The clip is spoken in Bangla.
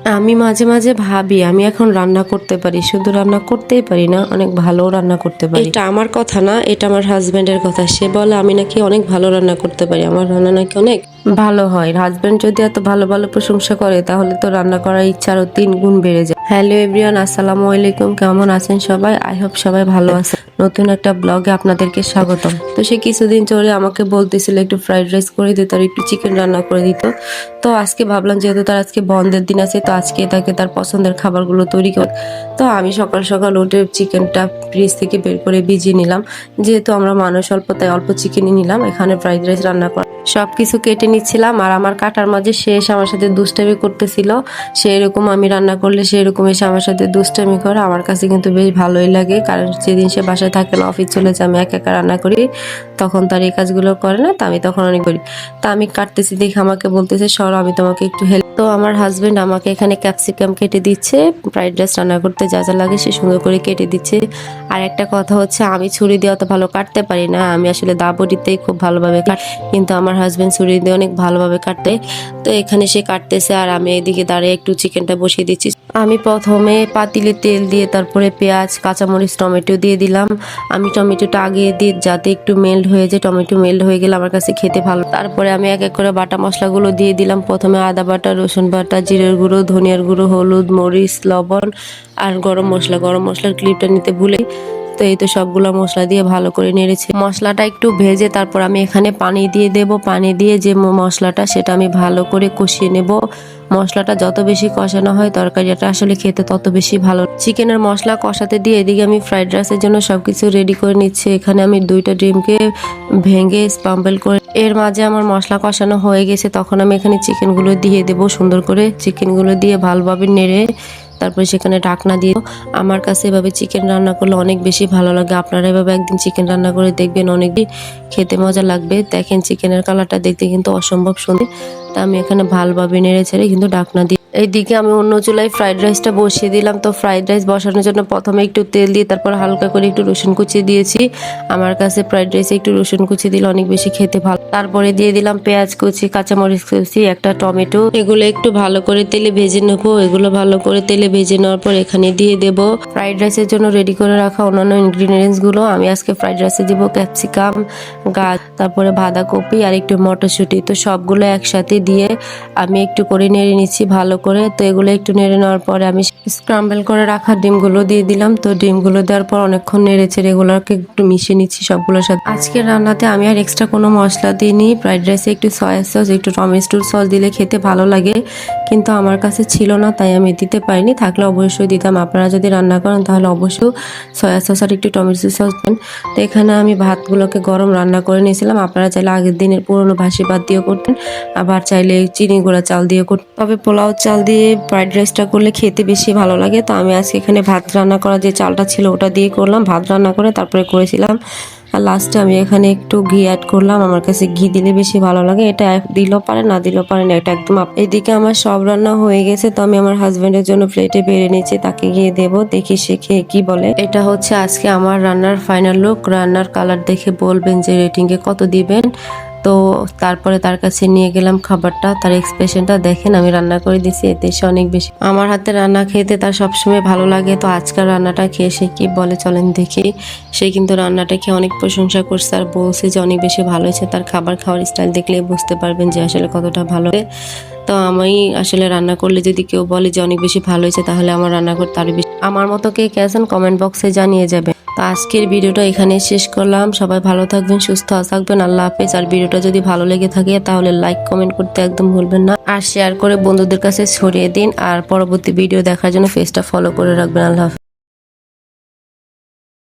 আমি মাঝে মাঝে ভাবি আমি এখন রান্না করতে পারি, শুধু রান্না করতেই পারি না, অনেক ভালো রান্না করতে পারি। এটা আমার কথা না, এটা আমার হাজবেন্ডের কথা। সে বলে আমি নাকি অনেক ভালো রান্না করতে পারি, আমার রান্না নাকি অনেক ভালো হয়। হাজবেন্ড যদি এত ভালো ভালো প্রশংসা করে তাহলে তো রান্না করার ইচ্ছা আরো 3 গুণ বেড়ে যায়। হ্যালো এভরিওয়ান, আসসালামু আলাইকুম। কেমন আছেন সবাই? আই হোপ সবাই ভালো আছে। নতুন একটা ব্লগে আপনাদেরকে স্বাগতম। তো সে কিছুদিন ধরে আমাকে বলতেছিল একটু ফ্রাইড রাইস করে দিত আর একটু চিকেন রান্না করে দিত। তো আজকে ভাবলাম যেহেতু তার আজকে বন্ধের দিন আছে, তো আজকে তাকে তার পছন্দের খাবারগুলো তৈরি কর। তো আমি সকাল সকাল উঠে চিকেনটা ফ্রিজ থেকে বের করে ভিজিয়ে নিলাম। যেহেতু আমরা মানুষ অল্প, তাই অল্প চিকেনই নিলাম। এখানে ফ্রাইড রাইস রান্না করা সবকিছু কেটে নিচ্ছিলাম, আর আমার কাটার মাঝে শেষ আমার সাথে দুষ্টামি করতেছিল। সেরকম আমি রান্না করলে সেরকম এসে আমার সাথে দুষ্টামি করে। আমার কাছে কিন্তু বেশ ভালোই লাগে, কারণ যেদিন সে বাসায় থাকে না, অফিস চলে যায়, আমি একা একা রান্না করি, তখন তার এই কাজগুলো করে না, তা আমি তখন অনেক করি। তা আমি কাটতেছি দেখে আমাকে বলতেছে সরো, আমি তোমাকে একটু হেল্প। তো আমার হাজবেন্ড আমাকে এখানে ক্যাপসিকাম কেটে দিচ্ছে, ফ্রাইড রাইস রান্না করতে যা যা লাগে সে সুন্দর করে কেটে দিচ্ছে। আর একটা কথা হচ্ছে, আমি ছুরি দিয়ে অত ভালো কাটতে পারি না, আমি আসলে দাবড়িতেই খুব ভালোভাবে কাট, কিন্তু আমার হাজবেন্ড ছুরি দিয়ে অনেক ভালোভাবে কাটতে। তো এখানে সে কাটতেছে আর আমি এদিকে দাঁড়িয়ে একটু চিকেনটা বসিয়ে দিচ্ছি। আমি প্রথমে পাতিলে তেল দিয়ে তারপরে পেঁয়াজ, কাঁচামরিচ, টমেটো দিয়ে দিলাম। আমি টমেটোটা আগে দিয়ে যাতে একটু মেল্ট হয়ে যায়, টমেটো মেল্ট হয়ে গেলে আমার কাছে খেতে ভালো। তারপরে আমি এক এক করে বাটা মশলাগুলো দিয়ে দিলাম। প্রথমে আদা বাটা, রসুন বাটা, জিরের গুঁড়ো, ধনিয়ার গুঁড়ো, হলুদ, মরিচ, লবণ আর গরম মশলা। গরম মশলার ক্লিপটা নিতে ভুলে। তো এই তো সবগুলো মশলা দিয়ে ভালো করে নেড়েছি। মশলাটা একটু ভেজে তারপর আমি এখানে পানি দিয়ে দেব। পানি দিয়ে যে মশলাটা সেটা আমি ভালো করে কষিয়ে নেব। মশলাটা যত বেশি কষানো হয় তরকারিটা আসলে খেতে তত বেশি ভালো। চিকেনের মশলা কষাতে দিয়ে এদিকে আমি ফ্রাইড রাইসের জন্য সবকিছু রেডি করে নিচ্ছি। এখানে আমি 2টা ডিমকে ভেঙে স্ক্রাম্বল করে, এর মাঝে আমার মশলা কষানো হয়ে গেছে, তখন আমি এখানে চিকেনগুলো দিয়ে দেব। সুন্দর করে চিকেনগুলো দিয়ে ভালোভাবে নেড়ে তারপরে সেখানে ঢাকনা দিয়ে। আমার কাছে এভাবে চিকেন রান্না করলে অনেক বেশি ভালো লাগে। আপনারা এভাবে একদিন চিকেন রান্না করে দেখবেন, অনেক খেতে মজা লাগবে। দেখেন চিকেনের কালারটা দেখতে কিন্তু অসম্ভব সুন্দর। তা আমি এখানে ভালোভাবে নেড়ে ছেড়ে কিন্তু ঢাকনা দিই। এইদিকে আমি অন্য চুলায় ফ্রাইড রাইসটা বসিয়ে দিলাম। তো ফ্রাইড রাইস বসানোর জন্য প্রথমে একটু তেল দিয়ে তারপর হালকা করে একটু রসুন কুচি দিয়েছি। আমার কাছে ফ্রাইড রাইসে একটু রসুন কুচি দিলে অনেক বেশি খেতে ভালো। তারপরে দিয়ে দিলাম পেঁয়াজ কুচি, কাঁচামরিচ কুচি, একটা টমেটো। এগুলো একটু ভালো করে তেলে ভেজে নেবো। এগুলো ভালো করে তেলে ভেজে নেওয়ার পর এখানে দিয়ে দেব ফ্রাইড রাইসের জন্য রেডি করে রাখা অন্যান্য ইনগ্রিডিয়েন্টস গুলো। আমি আজকে ফ্রাইড রাইসে দিব ক্যাপসিকাম, গাজর, তারপরে বাঁধাকপি আর একটু মটরশুঁটি। তো সবগুলো একসাথে দিয়ে আমি একটু করে নেড়ে নিচ্ছি ভালো করে। তো এগুলো একটু নেড়ে নেওয়ার পরে আমি স্ক্রাম্বল করে রাখা ডিমগুলো দিয়ে দিলাম। তো ডিমগুলো দেওয়ার পর অনেকক্ষণ নেড়ে ছেড়ে এগুলোকে একটু মিশিয়ে নিচ্ছি সবগুলোর সাথে। আজকের রান্নাতে আমি আর এক্সট্রা কোনো মশলা দিইনি। ফ্রাইড রাইসে একটু সয়া সস, একটু টমেটো সস দিলে খেতে ভালো লাগে, কিন্তু আমার কাছে ছিল না তাই আমি দিতে পারিনি। থাকলে অবশ্যই দিতাম। আপনারা যদি রান্না করেন তাহলে অবশ্যই সয়া সস আর একটু টমেটো সস দেন। তো এখানে আমি ভাতগুলোকে গরম রান্না করে নিয়েছিলাম। আপনারা চাইলে আগের দিনের পুরনো বাসি ভাত দিয়েও করতেন, আবার চাইলে চিনি গুঁড়া চাল দিয়ে করতেন। তবে পোলাও চাল দিয়ে ফ্রাইড রাইসটা করলে খেতে বেশি ভালো লাগে। তো আমি আজকে এখানে ভাত রান্না করা যে চালটা ছিল ওটা দিয়ে করলাম। ভাত রান্না করে তারপরে করেছিলাম। আর লাস্টে আমি এখানে একটু ঘি অ্যাড করলাম। আমার কাছে ঘি দিলে বেশি ভালো লাগে। এটা দিলেও পারে, না দিলেও পারে না, এটা একদম। এদিকে আমার সব রান্না হয়ে গেছে। তো আমি আমার হাজবেন্ডের জন্য প্লেটে বেড়ে নিয়েছি, তাকে গিয়ে দেবো। দেখি সে খেয়ে কি বলে। এটা হচ্ছে আজকে আমার রান্নার ফাইনাল লুক। রান্নার কালার দেখে বলবেন যে রেটিংয়ে কত দিবেন। তো তারপরে তার কাছে নিয়ে গেলাম খাবারটা। তার এক্সপ্রেশনটা দেখেন, আমি রান্না করে দিছি, এতে সে অনেক বেশি আমার হাতে রান্না খেতে তার সবসময় ভালো লাগে। তো আজকের রান্নাটা খেয়ে সে কি বলে চলেন দেখি। সে কিন্তু রান্নাটা খেয়ে অনেক প্রশংসা করছে আর বলছে যে অনেক বেশি ভালো হয়েছে। তার খাবার খাওয়ার স্টাইল দেখলেই বুঝতে পারবেন যে আসলে কতটা ভালো। তো আমি আসলে রান্না করলে যদি কেউ বলে যে অনেক বেশি ভালো হয়েছে, তাহলে আমার রান্না করতে আরো বেশি। আমার মতো কে কে আছেন কমেন্ট বক্সে জানিয়ে যাবে। তো আজকের ভিডিওটা এখানে শেষ করলাম। সবাই ভালো থাকবেন, সুস্থ থাকবেন। আল্লাহ হাফেজ। আর ভিডিওটা যদি ভালো লেগে থাকে তাহলে লাইক কমেন্ট করতে একদম ভুলবেন না, আর শেয়ার করে বন্ধুদের কাছে ছড়িয়ে দিন। আর পরবর্তী ভিডিও দেখার জন্য পেজটা ফলো করে রাখবেন। আল্লাহ হাফেজ।